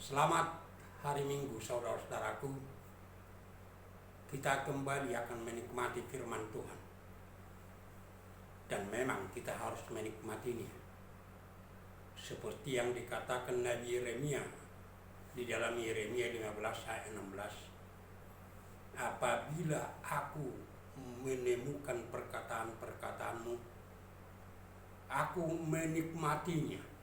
Selamat hari Minggu, saudara-saudaraku. Kita kembali akan menikmati firman Tuhan. Dan memang kita harus menikmatinya. Seperti yang dikatakan Nabi Yeremia di dalam Yeremia 15 ayat 16. Apabila aku menemukan perkataan-perkataanmu, aku menikmatinya.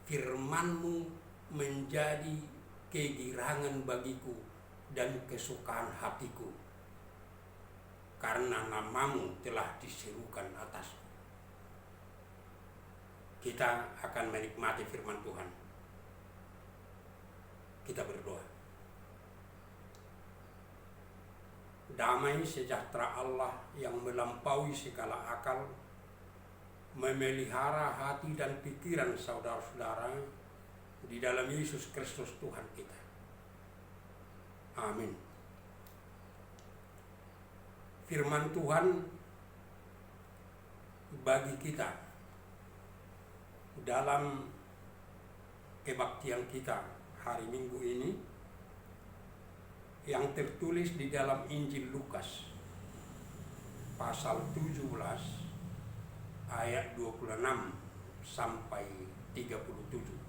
Firman-Mu menjadi kegirangan bagiku dan kesukaan hatiku, karena nama-Mu telah diserukan atasku. Kita akan menikmati firman Tuhan. Kita berdoa. Damai sejahtera Allah yang melampaui segala akal memelihara hati dan pikiran saudara-saudara di dalam Yesus Kristus Tuhan kita. Amin. Firman Tuhan bagi kita dalam kebaktian kita hari Minggu ini yang tertulis di dalam Injil Lukas pasal 17 ayat 26 sampai 37.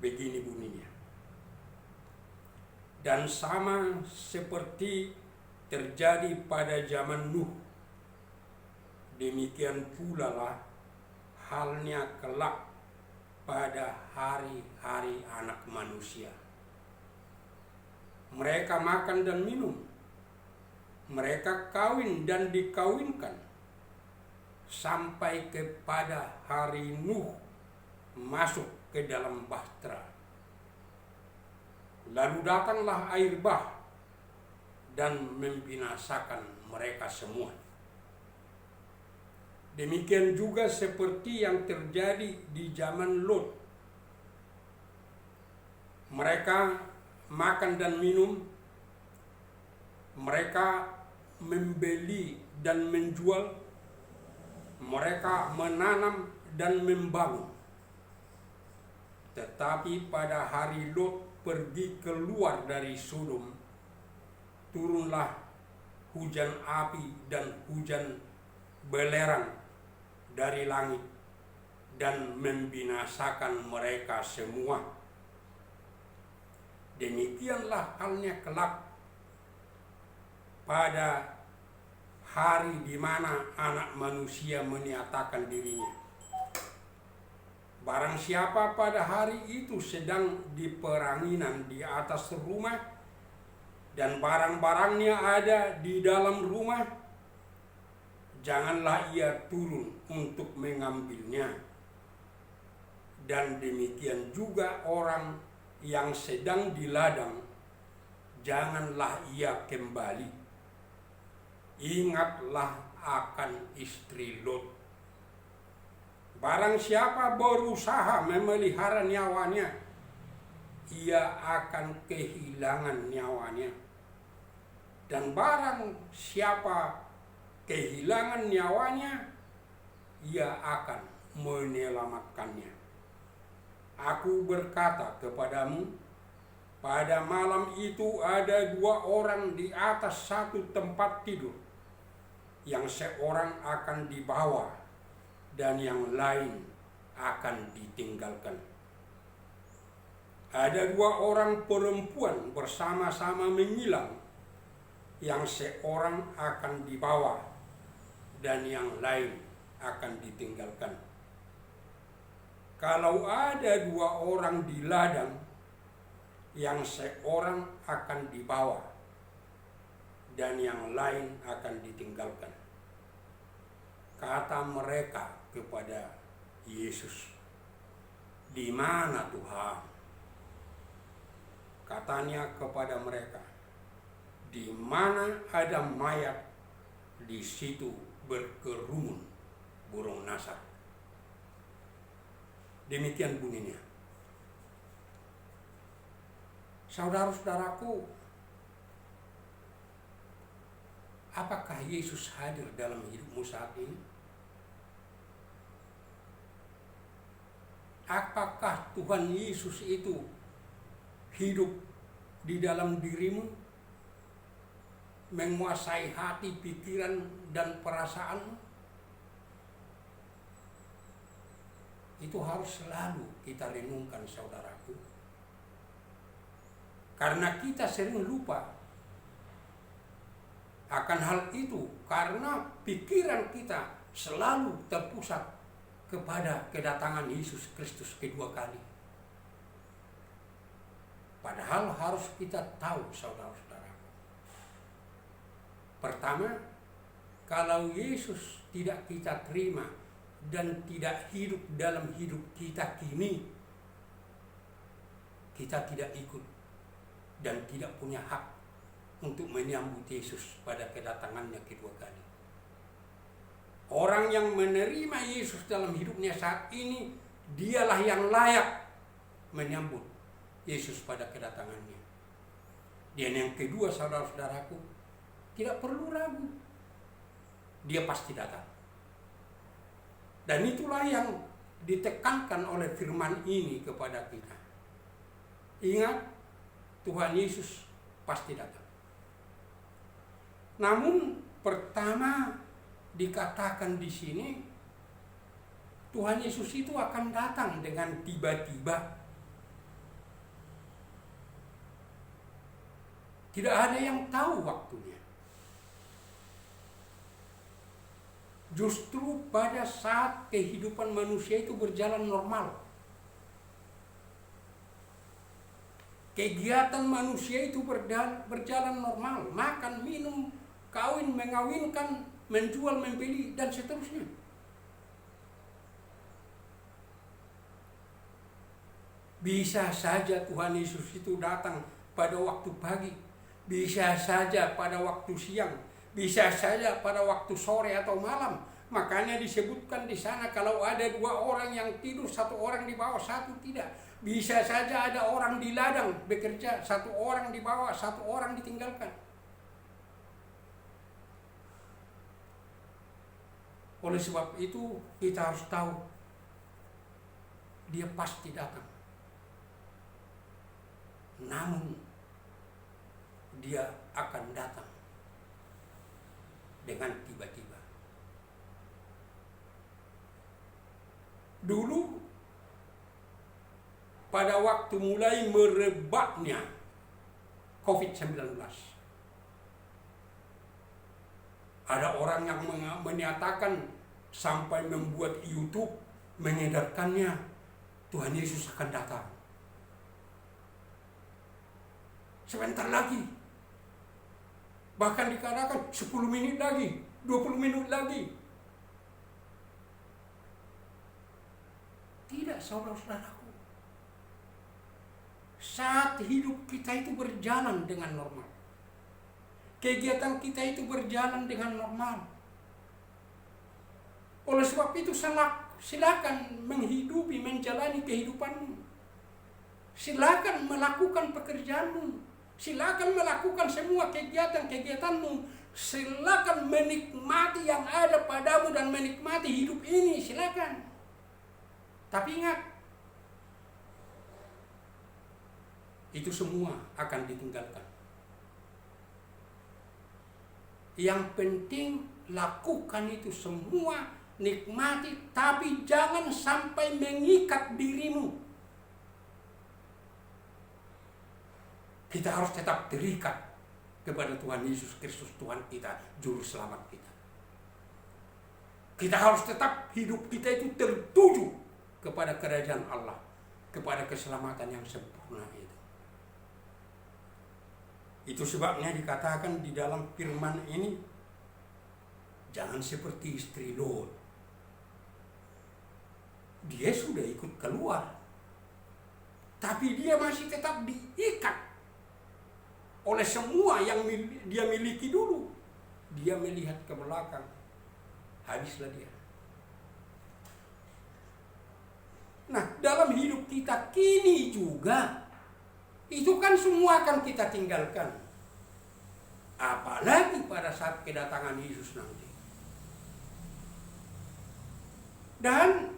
Begini bunyinya. Dan sama seperti terjadi pada zaman Nuh, demikian pula lah halnya kelak pada hari-hari anak manusia. Mereka makan dan minum, mereka kawin dan dikawinkan, sampai kepada hari Nuh masuk ke dalam bahtera. Lalu datanglah air bah dan membinasakan mereka semua. Demikian juga seperti yang terjadi di zaman Lot. Mereka makan dan minum, mereka membeli dan menjual, mereka menanam dan membangun. Tetapi pada hari Lot pergi keluar dari Sodom, turunlah hujan api dan hujan belerang dari langit dan membinasakan mereka semua. Demikianlah halnya kelak pada hari di mana anak manusia menyatakan dirinya. Barang siapa pada hari itu sedang di peranginan di atas rumah dan barang-barangnya ada di dalam rumah, janganlah ia turun untuk mengambilnya. Dan demikian juga orang yang sedang di ladang, janganlah ia kembali. Ingatlah akan istri Lot. Barang siapa berusaha memelihara nyawanya, ia akan kehilangan nyawanya. Dan barang siapa kehilangan nyawanya, ia akan menyelamatkannya. Aku berkata kepadamu, pada malam itu ada 2 orang di atas satu tempat tidur, yang seorang akan dibawa dan yang lain akan ditinggalkan. Ada 2 orang perempuan bersama-sama menyilang, yang seorang akan dibawa dan yang lain akan ditinggalkan. Kalau ada 2 orang di ladang, yang seorang akan dibawa dan yang lain akan ditinggalkan. Kata mereka kepada Yesus, "Di mana Tuhan?" Katanya kepada mereka, "Di mana ada mayat, di situ berkerumun burung nasar." Demikian bunyinya. Saudara-saudaraku, apakah Yesus hadir dalam hidupmu saat ini? Apakah Tuhan Yesus itu hidup di dalam dirimu, menguasai hati, pikiran, dan perasaanmu, itu harus selalu kita renungkan, saudaraku. Karena kita sering lupa akan hal itu, karena pikiran kita selalu terpusat kepada kedatangan Yesus Kristus kedua kali. Padahal harus kita tahu, saudara-saudara. Pertama, kalau Yesus tidak kita terima dan tidak hidup dalam hidup kita kini, kita tidak ikut dan tidak punya hak untuk menyambut Yesus pada kedatangannya kedua kali. Orang yang menerima Yesus dalam hidupnya saat ini, dialah yang layak menyambut Yesus pada kedatangannya. Dan yang kedua, saudara-saudaraku, tidak perlu ragu, dia pasti datang. Dan itulah yang ditekankan oleh firman ini kepada kita. Ingat, Tuhan Yesus pasti datang. Namun pertama dikatakan di sini, Tuhan Yesus itu akan datang dengan tiba-tiba. Tidak ada yang tahu waktunya. Justru pada saat kehidupan manusia itu berjalan normal, kegiatan manusia itu berjalan normal, makan, minum, kawin, mengawinkan, menjual, membeli, dan seterusnya. Bisa saja Tuhan Yesus itu datang pada waktu pagi, bisa saja pada waktu siang, bisa saja pada waktu sore atau malam. Makanya disebutkan di sana, kalau ada 2 orang yang tidur, 1 orang di bawah, 1 tidak. Bisa saja ada orang di ladang bekerja, 1 orang di bawah, 1 orang ditinggalkan. Oleh sebab itu kita harus tahu, dia pasti datang. Namun dia akan datang dengan tiba-tiba. Dulu pada waktu mulai merebaknya COVID-19, ada orang yang menyatakan sampai membuat YouTube mengedarkannya, Tuhan Yesus akan datang sebentar lagi. Bahkan dikatakan 10 menit lagi, 20 menit lagi. Tidak, saudara-saudaraku. Saat hidup kita itu berjalan dengan normal, kegiatan kita itu berjalan dengan normal. Oleh sebab itu silakan menghidupi, menjalani kehidupanmu. Silakan melakukan pekerjaanmu. Silakan melakukan semua kegiatan-kegiatanmu. Silakan menikmati yang ada padamu dan menikmati hidup ini, silakan. Tapi ingat, itu semua akan ditinggalkan. Yang penting lakukan itu semua, nikmati, tapi jangan sampai mengikat dirimu. Kita harus tetap terikat kepada Tuhan Yesus Kristus, Tuhan kita, Juru Selamat kita. Kita harus tetap hidup kita itu tertuju kepada kerajaan Allah, kepada keselamatan yang sempurna itu. Itu sebabnya dikatakan di dalam firman ini, jangan seperti istri Lot. Dia sudah ikut keluar, tapi dia masih tetap diikat oleh semua yang dia miliki dulu. Dia melihat ke belakang, habislah dia. Nah, dalam hidup kita kini juga, itu kan semua akan kita tinggalkan. Apalagi pada saat kedatangan Yesus nanti. Dan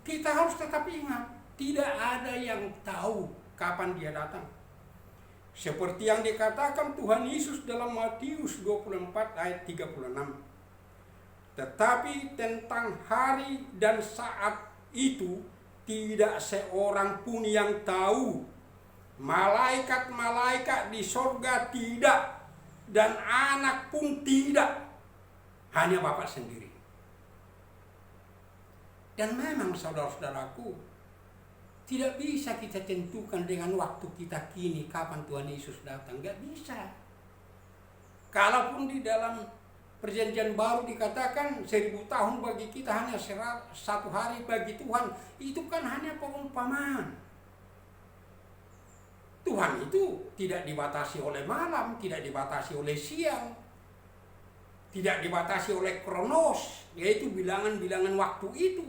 kita harus tetap ingat, Tidak ada yang tahu kapan dia datang. Seperti yang dikatakan Tuhan Yesus dalam Matius 24 ayat 36. Tetapi tentang hari dan saat itu tidak seorang pun yang tahu. Malaikat-malaikat di sorga tidak, dan anak pun tidak. Hanya Bapa sendiri. Dan memang saudara-saudaraku, tidak bisa kita tentukan dengan waktu kita kini kapan Tuhan Yesus datang. Gak bisa. Kalaupun di dalam Perjanjian Baru dikatakan 1000 tahun bagi kita hanya satu hari bagi Tuhan, itu kan hanya perumpamaan. Tuhan itu tidak dibatasi oleh malam, tidak dibatasi oleh siang, tidak dibatasi oleh kronos, yaitu bilangan-bilangan waktu itu.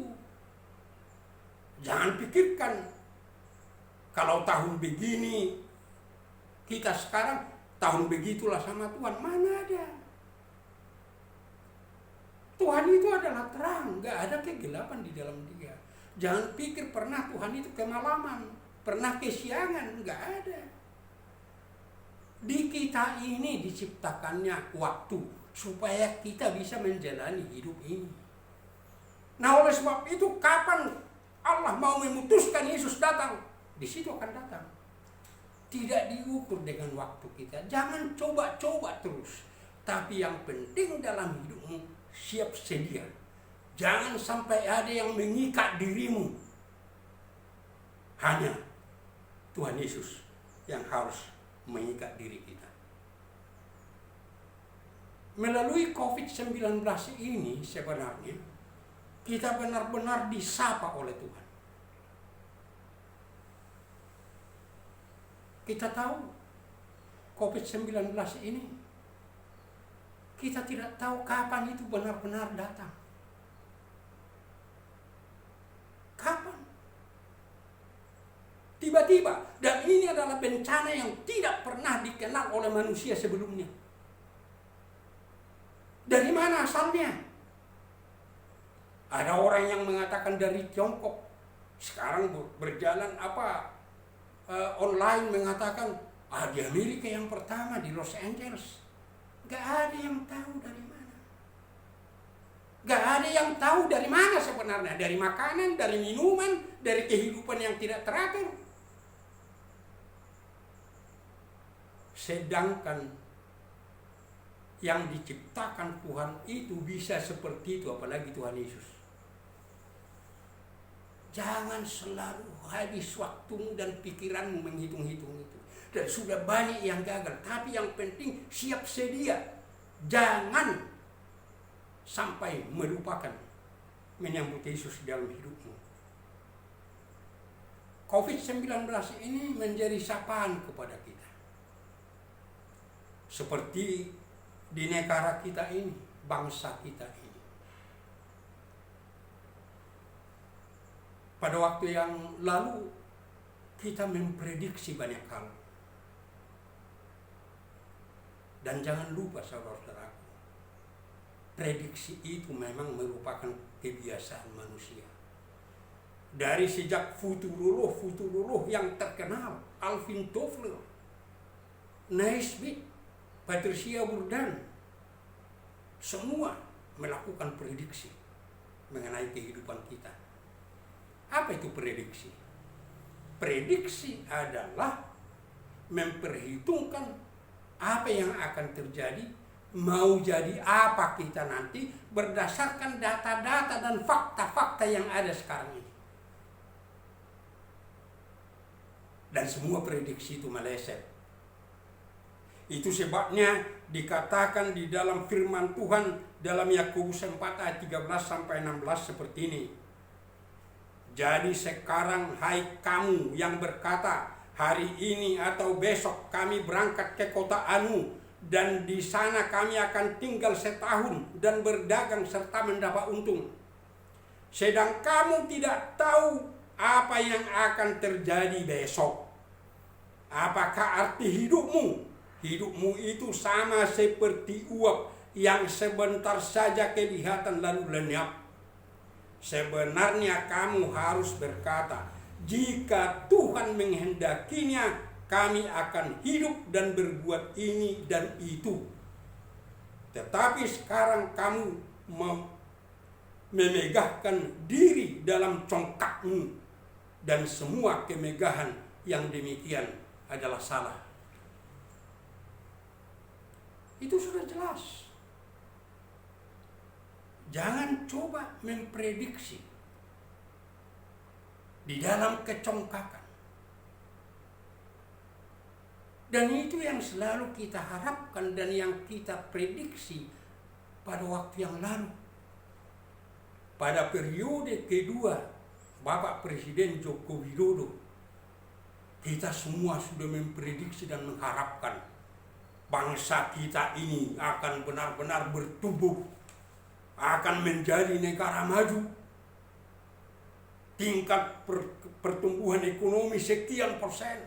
Jangan pikirkan kalau tahun begini kita sekarang, tahun begitulah sama Tuhan. Mana ada? Tuhan itu adalah terang, gak ada kegelapan di dalam dia. Jangan pikir pernah Tuhan itu kemalaman, pernah kesiangan, gak ada. Di kita ini diciptakannya waktu supaya kita bisa menjalani hidup ini. Nah, oleh sebab itu kapan Allah mau memutuskan Yesus datang, di situ akan datang. Tidak diukur dengan waktu kita. Jangan coba-coba terus. Tapi yang penting dalam hidupmu, siap sedia. Jangan sampai ada yang mengikat dirimu. Hanya Tuhan Yesus yang harus mengikat diri kita. Melalui COVID-19 ini sebenarnya kita benar-benar disapa oleh Tuhan. Kita tahu COVID-19 ini, kita tidak tahu kapan itu benar-benar datang. Kapan? Tiba-tiba. Dan ini adalah bencana yang tidak pernah dikenal oleh manusia sebelumnya. Dari mana asalnya? Ada orang yang mengatakan dari Tiongkok. Sekarang berjalan online mengatakan di Amerika yang pertama di Los Angeles. Gak ada yang tahu dari mana. Gak ada yang tahu dari mana sebenarnya. Dari makanan, dari minuman, dari kehidupan yang tidak teratur. Sedangkan yang diciptakan Tuhan itu bisa seperti itu, apalagi Tuhan Yesus. Jangan selalu habis waktumu dan pikiranmu menghitung-hitung itu. Dan sudah banyak yang gagal. Tapi yang penting siap sedia. Jangan sampai melupakan menyambut Yesus dalam hidupmu. COVID-19 ini menjadi sapaan kepada kita. Seperti di negara kita ini, bangsa kita ini. Pada waktu yang lalu kita memprediksi banyak hal. Dan jangan lupa saudara-saudaraku, prediksi itu memang merupakan kebiasaan manusia. Dari sejak futurolog yang terkenal, Alvin Toffler, Naismith, Patricia Burden, semua melakukan prediksi mengenai kehidupan kita. Apa itu prediksi? Prediksi adalah memperhitungkan apa yang akan terjadi, mau jadi apa kita nanti berdasarkan data-data dan fakta-fakta yang ada sekarang ini. Dan semua prediksi itu meleset. Itu sebabnya dikatakan di dalam firman Tuhan dalam Yakobus 4 ayat 13 sampai 16 seperti ini. Jadi sekarang hai kamu yang berkata, hari ini atau besok kami berangkat ke kota Anu, dan di sana kami akan tinggal setahun dan berdagang serta mendapat untung. Sedang kamu tidak tahu apa yang akan terjadi besok. Apakah arti hidupmu? Hidupmu itu sama seperti uap yang sebentar saja kelihatan lalu lenyap. Sebenarnya kamu harus berkata, Jika Tuhan menghendakinya, kami akan hidup dan berbuat ini dan itu. Tetapi sekarang kamu memegahkan diri dalam congkakmu, dan semua kemegahan yang demikian adalah salah. Itu sudah jelas. Jangan coba memprediksi di dalam kecongkakan. Dan itu yang selalu kita harapkan dan yang kita prediksi pada waktu yang lalu. Pada periode kedua Bapak Presiden Joko Widodo, kita semua sudah memprediksi dan mengharapkan bangsa kita ini akan benar-benar bertumbuh, akan menjadi negara maju. Tingkat pertumbuhan ekonomi sekian persen.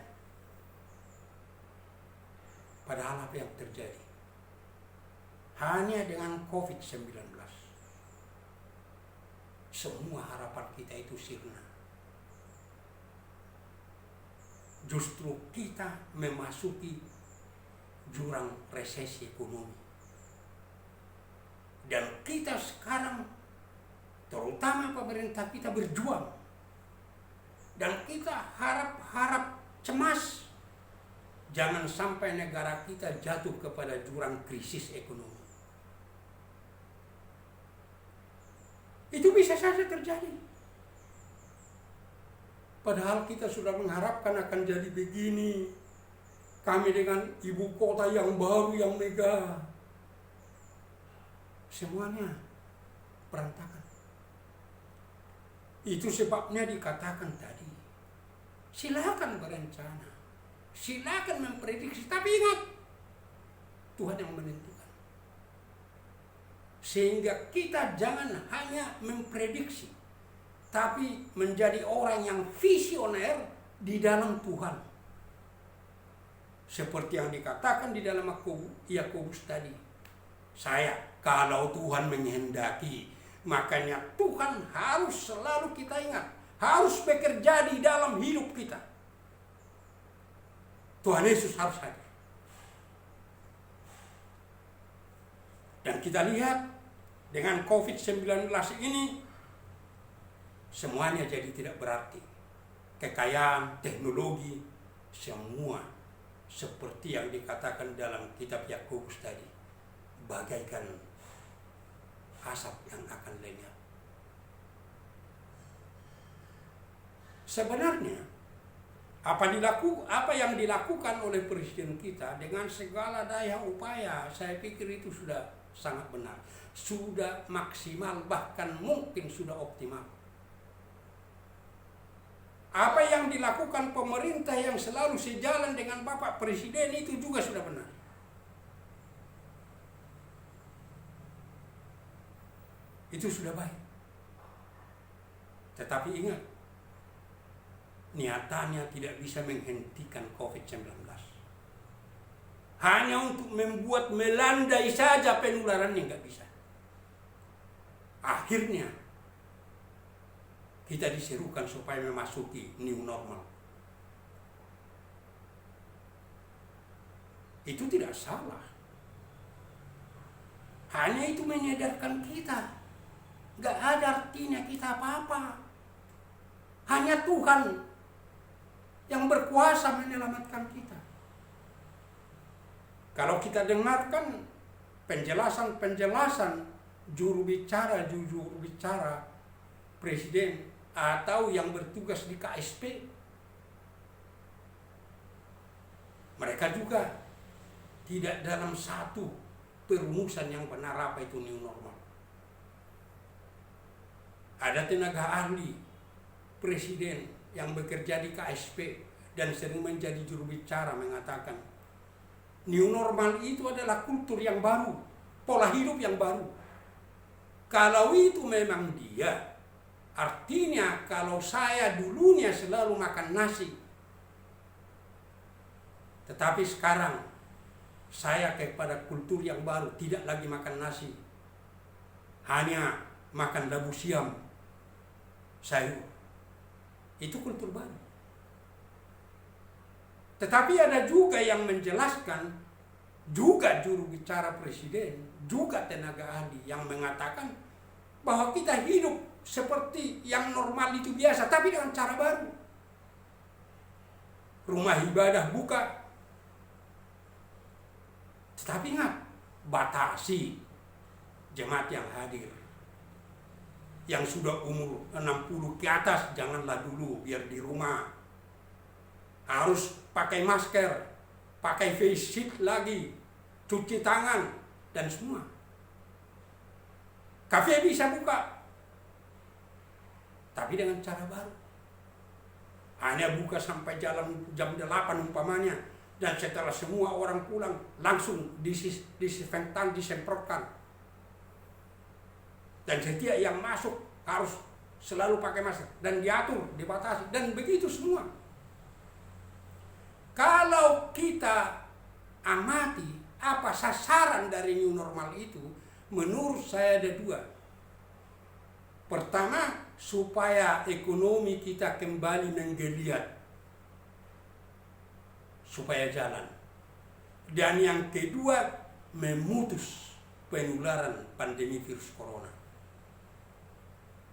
Padahal apa yang terjadi? Hanya dengan COVID-19 semua harapan kita itu sirna. Justru kita memasuki jurang resesi ekonomi. Dan kita sekarang, terutama pemerintah kita, berjuang. Dan kita harap cemas jangan sampai negara kita jatuh kepada jurang krisis ekonomi. Itu bisa saja terjadi. Padahal kita sudah mengharapkan akan jadi begini. Kami dengan ibu kota yang baru, yang megah. Semuanya berantakan. Itu sebabnya dikatakan tadi, silakan berencana, silakan memprediksi, tapi ingat, Tuhan yang menentukan. Sehingga kita jangan hanya memprediksi, tapi menjadi orang yang visioner di dalam Tuhan. Seperti yang dikatakan di dalam Yakobus tadi. Kalau Tuhan menghendaki, makanya Tuhan harus selalu kita ingat, harus bekerja di dalam hidup kita. Tuhan Yesus harus hadir. Dan kita lihat dengan COVID-19 ini, semuanya jadi tidak berarti. Kekayaan, teknologi, semua seperti yang dikatakan dalam kitab Yakobus tadi, bagaikan asap yang akan lenyap. Sebenarnya apa yang dilakukan oleh presiden kita dengan segala daya upaya, saya pikir itu sudah sangat benar, sudah maksimal, bahkan mungkin sudah optimal. Apa yang dilakukan pemerintah yang selalu sejalan dengan Bapak Presiden itu juga sudah benar. Itu sudah baik. Tetapi ingat, niatannya tidak bisa menghentikan COVID-19. Hanya untuk membuat melandai saja penularannya, nggak bisa. Akhirnya kita diserukan supaya memasuki new normal. Itu tidak salah. Hanya itu menyadarkan kita, nggak ada artinya kita apa-apa. Hanya Tuhan yang berkuasa menyelamatkan kita. Kalau kita dengarkan penjelasan juru bicara presiden atau yang bertugas di KSP, mereka juga tidak dalam satu perumusan yang benar apa itu new normal. Ada tenaga ahli presiden yang bekerja di KSP dan sering menjadi juru bicara mengatakan, new normal itu adalah kultur yang baru, pola hidup yang baru. Kalau itu memang dia, artinya kalau saya dulunya selalu makan nasi, tetapi sekarang saya kepada kultur yang baru, tidak lagi makan nasi, hanya makan labu siam, sayur. Itu kultur baru. Tetapi ada juga yang menjelaskan, juga juru bicara presiden, juga tenaga ahli yang mengatakan bahwa kita hidup seperti yang normal itu biasa, tapi dengan cara baru. Rumah ibadah buka, tetapi ingat, batasi jemaat yang hadir. Yang sudah umur 60 ke atas janganlah dulu, biar di rumah. Harus pakai masker, pakai face shield lagi, cuci tangan, dan semua. Kafe bisa buka, tapi dengan cara baru. Hanya buka sampai jam 8 umpamanya, dan setelah semua orang pulang, langsung disinfektan, disemprotkan. Dan setiap yang masuk harus selalu pakai masker, dan diatur, dibatasi, dan begitu semua. Kalau kita amati apa sasaran dari new normal itu, menurut saya ada dua. Pertama, supaya ekonomi kita kembali menggeliat, supaya jalan. Dan yang kedua, memutus penularan pandemi virus corona.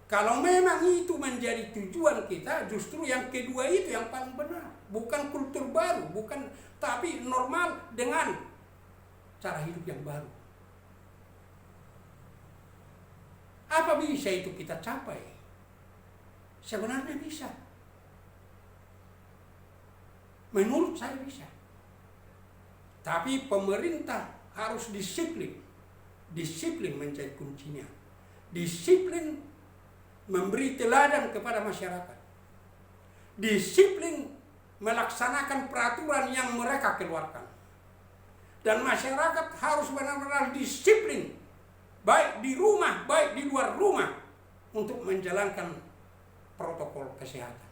Kalau memang itu menjadi tujuan kita, justru yang kedua itu yang paling benar. Bukan kultur baru, tapi normal dengan cara hidup yang baru. Apa bisa itu kita capai? Sebenarnya bisa. Menurut saya bisa. Tapi pemerintah harus disiplin. Disiplin menjadi kuncinya. Disiplin memberi teladan kepada masyarakat. Disiplin melaksanakan peraturan yang mereka keluarkan. Dan masyarakat harus benar-benar disiplin, baik di rumah, baik di luar rumah, untuk menjalankan protokol kesehatan.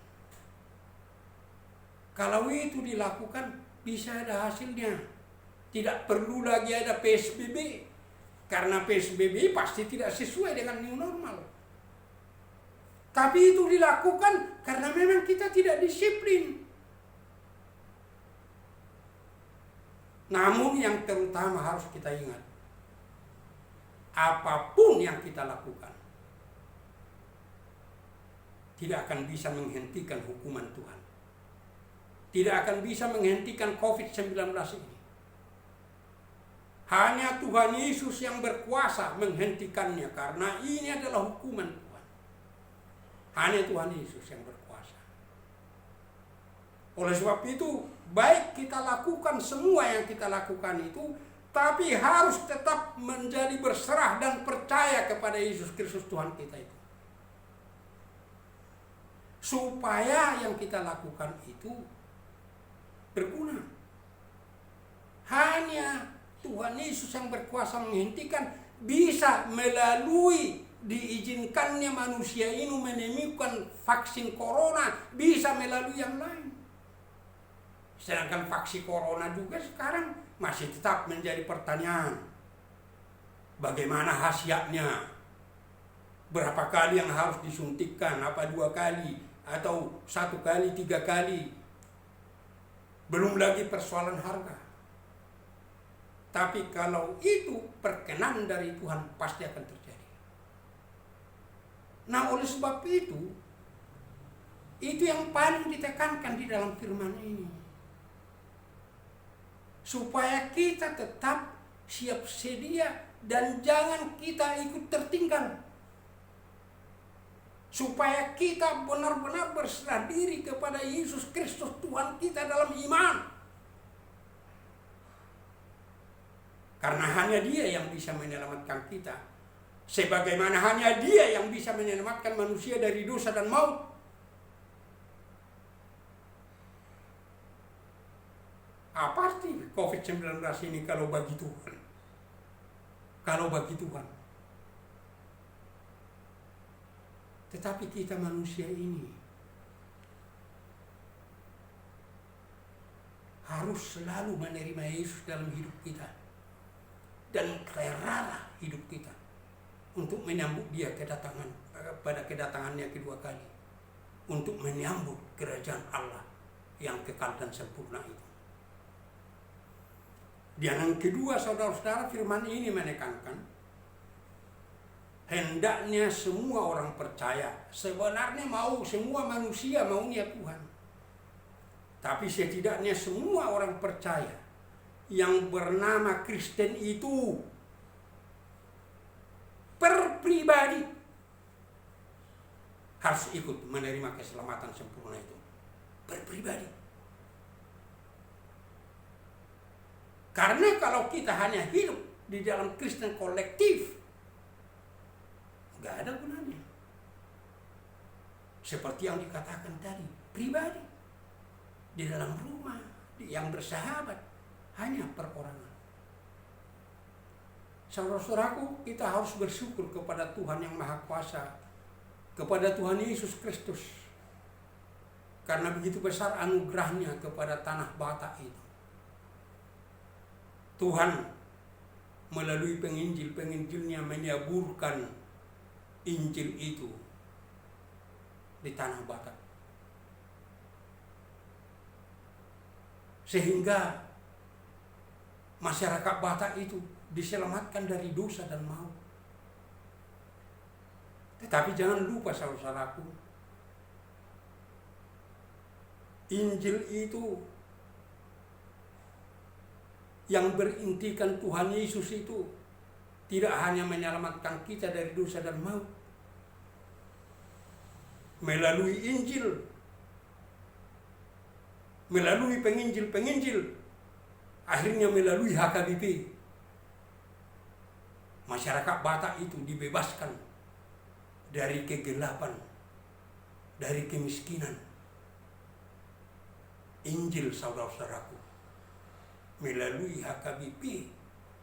Kalau itu dilakukan, bisa ada hasilnya. Tidak perlu lagi ada PSBB, karena PSBB pasti tidak sesuai dengan new normal. Tapi itu dilakukan karena memang kita tidak disiplin. Namun yang terutama harus kita ingat, apapun yang kita lakukan tidak akan bisa menghentikan hukuman Tuhan. Tidak akan bisa menghentikan COVID-19 ini. Hanya Tuhan Yesus yang berkuasa menghentikannya, karena ini adalah hukuman Tuhan. Hanya Tuhan Yesus yang berkuasa. Oleh sebab itu, baik kita lakukan semua yang kita lakukan itu, tapi harus tetap menjadi berserah dan percaya kepada Yesus Kristus Tuhan kita itu. Supaya yang kita lakukan itu berguna. Hanya Tuhan Yesus yang berkuasa menghentikan, bisa melalui diizinkannya manusia ini menemukan vaksin corona, bisa melalui yang lain. Sedangkan vaksin corona juga sekarang masih tetap menjadi pertanyaan. Bagaimana khasiatnya? Berapa kali yang harus disuntikkan? Apa 2 kali? Atau 1 kali, 3 kali? Belum lagi persoalan harga. Tapi kalau itu perkenan dari Tuhan, pasti akan terjadi. Nah, oleh sebab itu yang paling ditekankan di dalam firman ini. Supaya kita tetap siap sedia dan jangan kita ikut tertinggal. Supaya kita benar-benar berserah diri kepada Yesus Kristus Tuhan kita dalam iman. Karena hanya Dia yang bisa menyelamatkan kita. Sebagaimana hanya Dia yang bisa menyelamatkan manusia dari dosa dan maut. Apa arti COVID-19 ini kalau bagi Tuhan? Kalau bagi Tuhan. Tetapi kita manusia ini harus selalu menerima Yesus dalam hidup kita. Dan rela hidup kita untuk menyambut Dia pada kedatangannya kedua kali. untuk menyambut kerajaan Allah yang kekal dan sempurna itu. Dan yang kedua, saudara-saudara, firman ini menekankan hendaknya semua orang percaya. Sebenarnya semua manusia maunya Tuhan. Tapi setidaknya semua orang percaya yang bernama Kristen itu per pribadi harus ikut menerima keselamatan sempurna itu. Per pribadi. Karena kalau kita hanya hidup di dalam Kristen kolektif, nggak ada gunanya. Seperti yang dikatakan tadi, pribadi. Di dalam rumah, yang bersahabat, hanya perorangan. Saudara-saudaraku, kita harus bersyukur kepada Tuhan yang Maha Kuasa, kepada Tuhan Yesus Kristus. Karena begitu besar anugerahnya kepada tanah Batak itu. Tuhan melalui penginjil-penginjilnya menyaburkan Injil itu di tanah Batak. Sehingga masyarakat Batak itu diselamatkan dari dosa dan maut. Tetapi jangan lupa saudara-saudaraku, Injil itu yang berintikan Tuhan Yesus itu tidak hanya menyelamatkan kita dari dosa dan maut. Melalui Injil, melalui penginjil-penginjil, akhirnya melalui HKBP, masyarakat Batak itu dibebaskan dari kegelapan, dari kemiskinan. Injil, saudara-saudaraku, melalui HKBP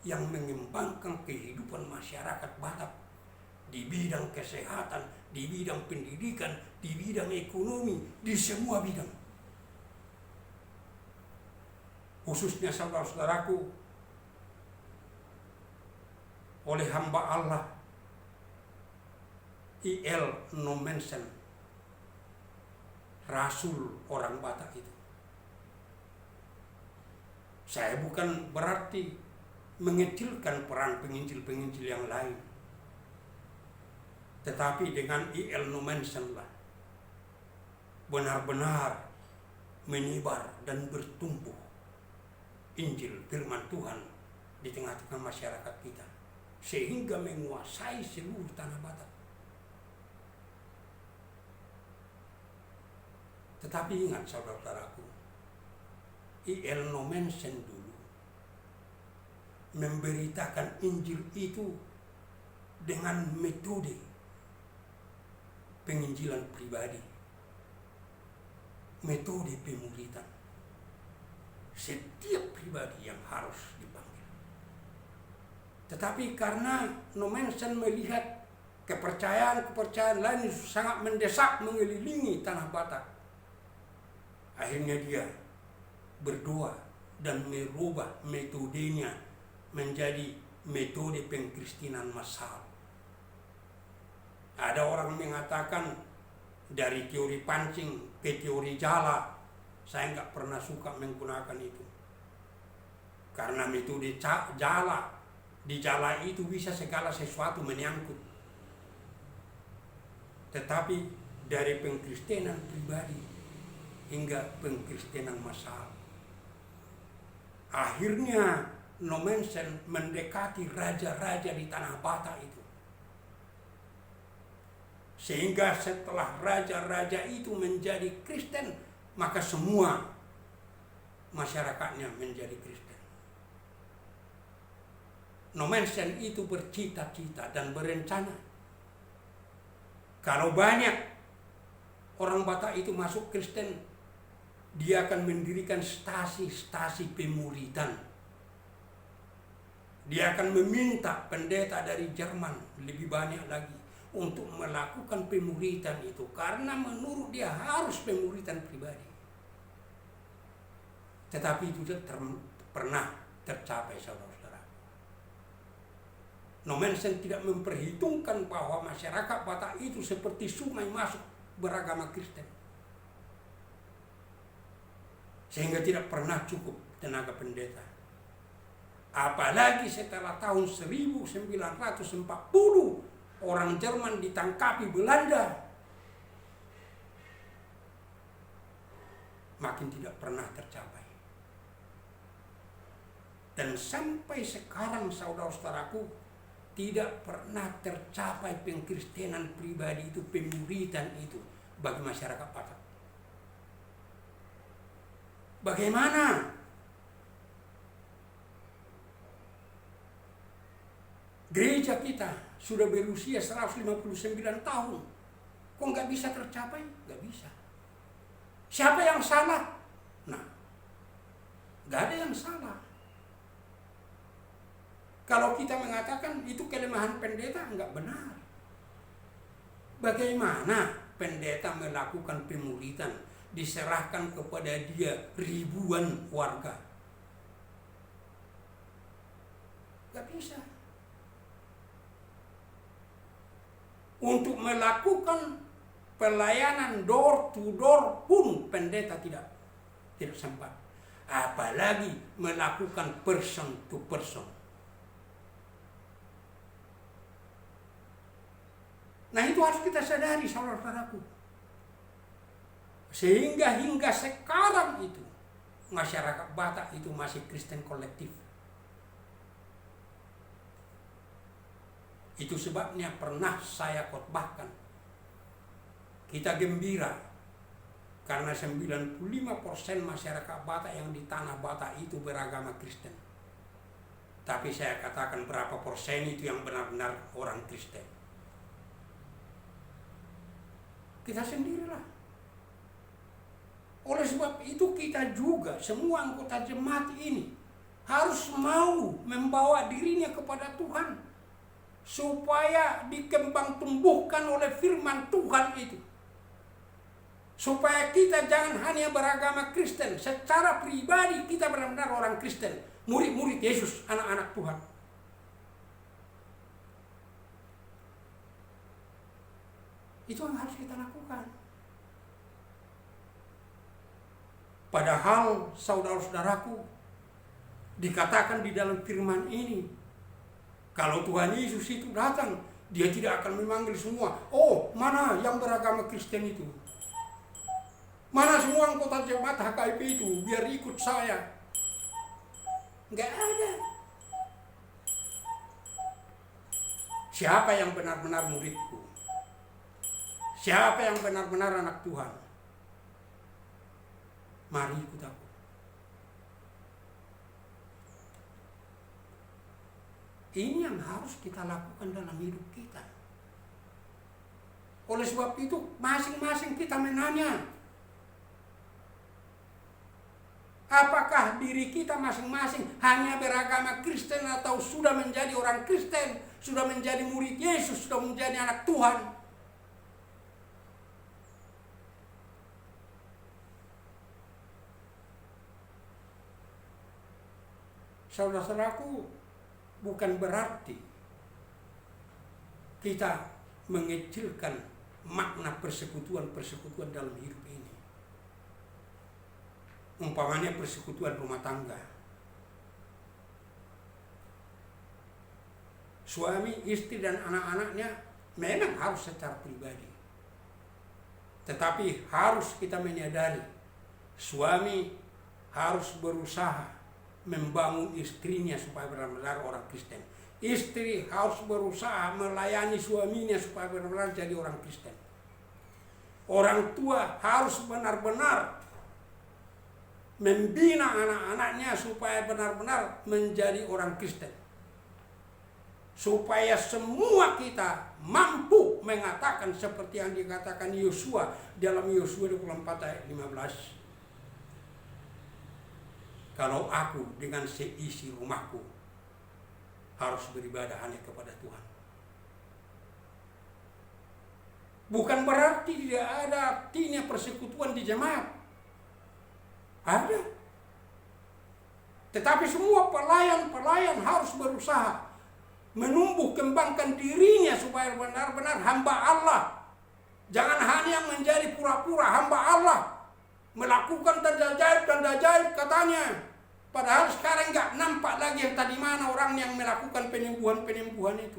yang mengembangkan kehidupan masyarakat Batak di bidang kesehatan, di bidang pendidikan, di bidang ekonomi, di semua bidang. Khususnya saudara-saudaraku, oleh hamba Allah I.L. Nommensen, rasul orang Batak itu. Saya bukan berarti mengecilkan peran penginjil-penginjil yang lain. Tetapi dengan I.L. Nommensen lah benar-benar menyebar dan bertumbuh Injil firman Tuhan di tengah-tengah masyarakat kita, sehingga menguasai seluruh tanah Batak. Tetapi ingat saudara-saudaraku, I.L. Nommensen dulu memberitakan Injil itu dengan metode penginjilan pribadi, metode pemuritan. Setiap pribadi yang harus dipanggil. Tetapi karena Nommensen melihat kepercayaan lain sangat mendesak mengelilingi tanah Batak, akhirnya dia berdoa dan merubah metodenya menjadi metode pengkristenan massal. Ada orang mengatakan dari teori pancing ke teori jala. Saya nggak pernah suka menggunakan itu. Karena metode jala, di jala itu bisa segala sesuatu menyangkut. Tetapi dari pengkristenan pribadi hingga pengkristenan massal, akhirnya Nommensen mendekati raja-raja di tanah Batak itu. Sehingga setelah raja-raja itu menjadi Kristen, maka semua masyarakatnya menjadi Kristen. Nommensen itu bercita-cita dan berencana, kalau banyak orang Batak itu masuk Kristen, dia akan mendirikan stasi-stasi pemuritan. Dia akan meminta pendeta dari Jerman lebih banyak lagi untuk melakukan pemuritan itu, karena menurut dia harus pemuritan pribadi. Tetapi itu pernah tercapai, saudara-saudara. Nommensen tidak memperhitungkan bahwa masyarakat Batak itu seperti sungai masuk beragama Kristen. Sehingga tidak pernah cukup tenaga pendeta. Apalagi setelah tahun 1940 orang Jerman ditangkapi Belanda. Makin tidak pernah tercapai. Dan sampai sekarang saudara-saudaraku tidak pernah tercapai pengkristenan pribadi itu, pemuridan itu bagi masyarakat Batak. Bagaimana? Gereja kita sudah berusia 159 tahun. Kok nggak bisa tercapai? Nggak bisa. Siapa yang salah? Nah, nggak ada yang salah. Kalau kita mengatakan itu kelemahan pendeta, nggak benar. Bagaimana pendeta melakukan pemuridan, diserahkan kepada dia ribuan warga? Nggak bisa. Untuk melakukan pelayanan door to door pun pendeta tidak sempat. Apalagi melakukan person to person. Nah, itu harus kita sadari, saudara-saudaraku. Sehingga hingga sekarang itu masyarakat Batak itu masih Kristen kolektif. Itu sebabnya pernah saya khotbahkan. Kita gembira karena 95% masyarakat Batak yang di tanah Batak itu beragama Kristen. Tapi saya katakan berapa persen itu yang benar-benar orang Kristen. Kita sendirilah. Oleh sebab itu kita juga, semua anggota jemaat ini harus mau membawa dirinya kepada Tuhan. Supaya dikembang tumbuhkan oleh firman Tuhan itu. Supaya kita jangan hanya beragama Kristen. Secara pribadi kita benar-benar orang Kristen. Murid-murid Yesus, anak-anak Tuhan. Itu yang harus kita lakukan. Padahal saudara-saudaraku, dikatakan di dalam firman ini, kalau Tuhan Yesus itu datang, dia tidak akan memanggil semua. Oh, mana yang beragama Kristen itu? Mana semua anggota jemaat HKIP itu? Biar ikut saya. Nggak ada. Siapa yang benar-benar muridku? Siapa yang benar-benar anak Tuhan? Mari ikut aku. Ini yang harus kita lakukan dalam hidup kita. Oleh sebab itu, masing-masing kita menanya, apakah diri kita masing-masing hanya beragama Kristen atau sudah menjadi orang Kristen, sudah menjadi murid Yesus, sudah menjadi anak Tuhan? Saudara-saudaraku, bukan berarti kita mengecilkan makna persekutuan-persekutuan dalam hidup ini. Umpamanya persekutuan rumah tangga. Suami, istri, dan anak-anaknya memang harus secara pribadi. Tetapi harus kita menyadari, suami harus berusaha membangun istrinya supaya benar-benar orang Kristen. Istri harus berusaha melayani suaminya supaya benar-benar jadi orang Kristen. Orang tua harus benar-benar membina anak-anaknya supaya benar-benar menjadi orang Kristen. Supaya semua kita mampu mengatakan seperti yang dikatakan Yosua dalam Yosua 24 ayat 15. Kalau aku dengan seisi rumahku harus beribadah hanya kepada Tuhan. Bukan berarti tidak ada artinya persekutuan di jemaat. Ada. Tetapi semua pelayan-pelayan harus berusaha menumbuh kembangkan dirinya supaya benar-benar hamba Allah. Jangan hanya menjadi pura-pura hamba Allah. melakukan tanda ajaib katanya. Padahal sekarang nggak nampak lagi yang tadi mana orang yang melakukan penyembuhan itu.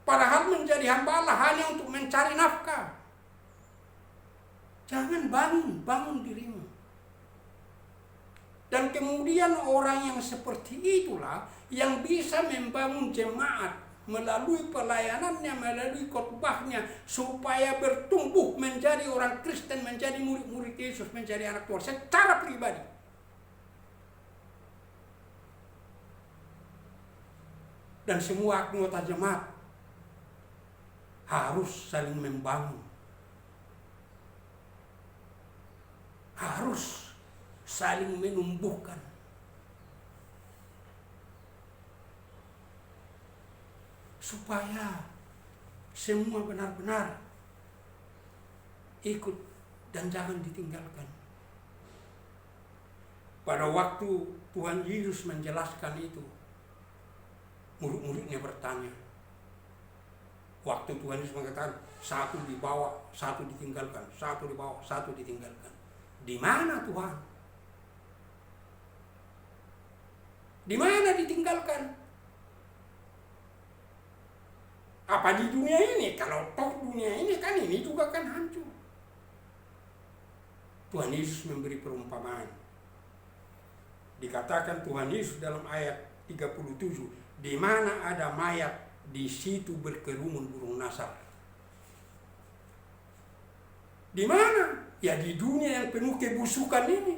Padahal menjadi hamba Allah hanya untuk mencari nafkah. Jangan bangun dirimu. Dan kemudian orang yang seperti itulah yang bisa membangun jemaat melalui pelayanannya, melalui khotbahnya, supaya bertumbuh menjadi orang Kristen, menjadi murid-murid Yesus, menjadi anak Tuhan secara pribadi. Dan semua anggota jemaat harus saling membangun, harus saling menumbuhkan. Supaya semua benar-benar ikut dan jangan ditinggalkan. Pada waktu Tuhan Yesus menjelaskan itu, murid-muridnya bertanya. Waktu Tuhan Yesus mengatakan, satu dibawa, satu ditinggalkan, satu dibawa, satu ditinggalkan. Di mana Tuhan? Di mana ditinggalkan? Apa di dunia ini? Kalau toh dunia ini kan ini juga kan hancur. Tuhan Yesus memberi perumpamaan. Dikatakan Tuhan Yesus dalam ayat 37, di mana ada mayat, di situ berkerumun burung nasar. Di mana? Ya di dunia yang penuh kebusukan ini.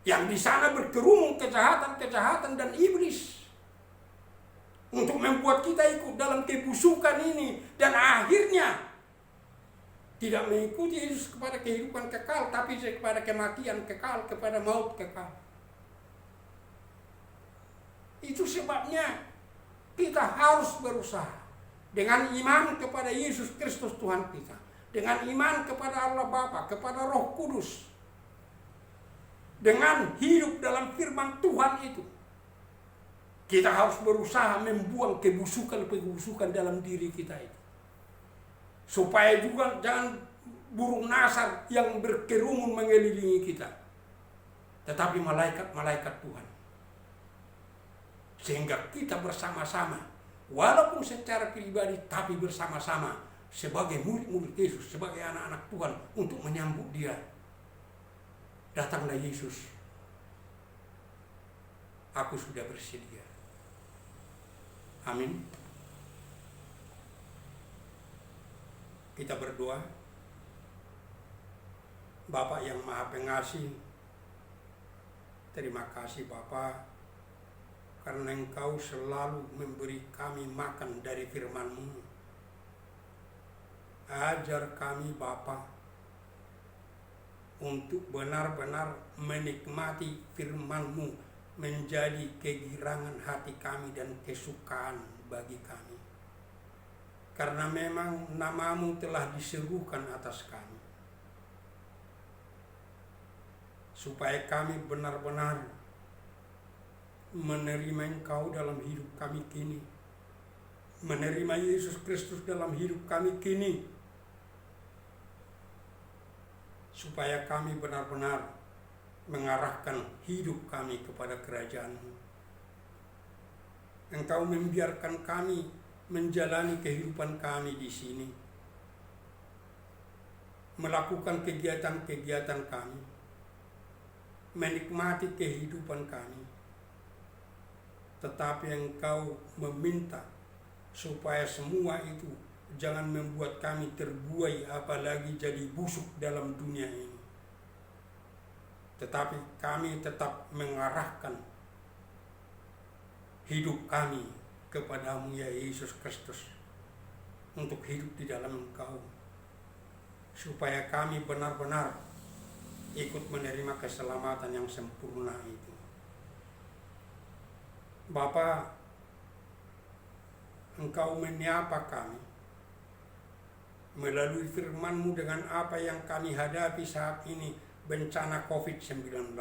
Yang di sana berkerumun kejahatan dan iblis. Untuk membuat kita ikut dalam kebusukan ini. Dan akhirnya tidak mengikuti Yesus kepada kehidupan kekal, tapi kepada kematian kekal, kepada maut kekal. Itu sebabnya kita harus berusaha dengan iman kepada Yesus Kristus Tuhan kita, dengan iman kepada Allah Bapa, kepada Roh Kudus, dengan hidup dalam firman Tuhan itu. Kita harus berusaha membuang kebusukan dalam diri kita itu. Supaya juga jangan burung nasar yang berkerumun mengelilingi kita, tetapi malaikat-malaikat Tuhan. Sehingga kita bersama-sama, walaupun secara pribadi, tapi bersama-sama sebagai murid-murid Yesus, sebagai anak-anak Tuhan, untuk menyambut Dia. Datanglah Yesus. Aku sudah bersedia. Amin. Kita berdoa. Bapa yang Maha Pengasih, terima kasih Bapa, karena Engkau selalu memberi kami makan dari firman-Mu. Ajar kami Bapa untuk benar-benar menikmati firman-Mu, menjadi kegirangan hati kami dan kesukaan bagi kami. Karena memang nama-Mu telah diserukan atas kami. Supaya kami benar-benar menerima Engkau dalam hidup kami kini. Menerima Yesus Kristus dalam hidup kami kini. Supaya kami benar-benar mengarahkan hidup kami kepada kerajaan-Mu. Engkau membiarkan kami menjalani kehidupan kami di sini, melakukan kegiatan-kegiatan kami, menikmati kehidupan kami. Tetapi Engkau meminta supaya semua itu jangan membuat kami terbuai, apalagi jadi busuk dalam dunia ini. Tetapi kami tetap mengarahkan hidup kami kepada-Mu ya Yesus Kristus, untuk hidup di dalam Engkau, supaya kami benar-benar ikut menerima keselamatan yang sempurna itu. Bapa, Engkau menyapa kami melalui firman-Mu dengan apa yang kami hadapi saat ini, bencana COVID-19.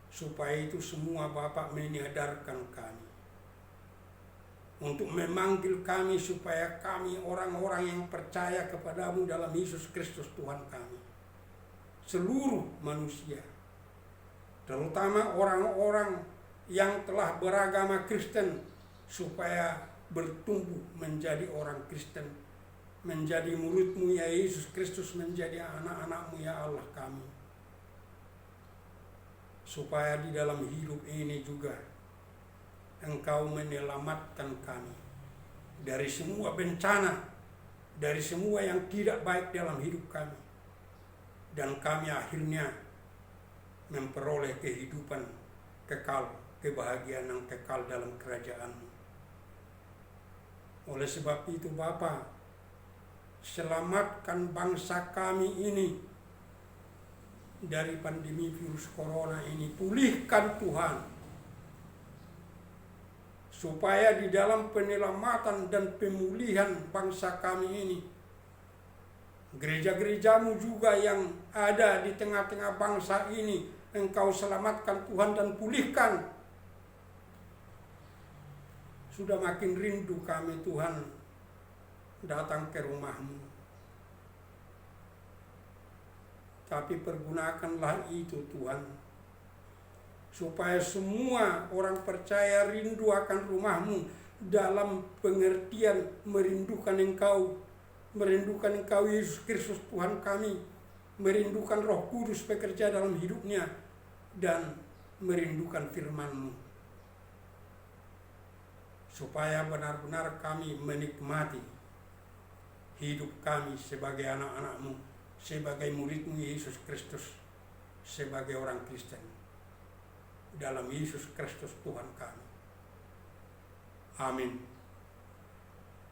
Supaya itu semua Bapak menyadarkan kami untuk memanggil kami supaya kami orang-orang yang percaya kepadamu dalam Yesus Kristus Tuhan kami. Seluruh manusia, terutama orang-orang yang telah beragama Kristen, supaya bertumbuh menjadi orang Kristen, menjadi murid-Mu ya Yesus Kristus, menjadi anak-anak-Mu ya Allah kami. Supaya di dalam hidup ini juga Engkau menyelamatkan kami dari semua bencana, dari semua yang tidak baik dalam hidup kami. Dan kami akhirnya memperoleh kehidupan kekal, kebahagiaan yang kekal dalam kerajaan-Mu. Oleh sebab itu Bapa, selamatkan bangsa kami ini dari pandemi virus corona ini. Pulihkan Tuhan, supaya di dalam penyelamatan dan pemulihan bangsa kami ini, gereja-gereja-Mu juga yang ada di tengah-tengah bangsa ini, Engkau selamatkan Tuhan dan pulihkan. Sudah makin rindu kami Tuhan datang ke rumah-Mu. Tapi pergunakanlah itu Tuhan, supaya semua orang percaya rindu akan rumah-Mu dalam pengertian merindukan Engkau Yesus Kristus Tuhan kami, merindukan Roh Kudus bekerja dalam hidupnya, dan merindukan firman-Mu, supaya benar-benar kami menikmati hidup kami sebagai anak-anak-Mu, sebagai murid-Mu Yesus Kristus, sebagai orang Kristen dalam Yesus Kristus Tuhan kami. Amin.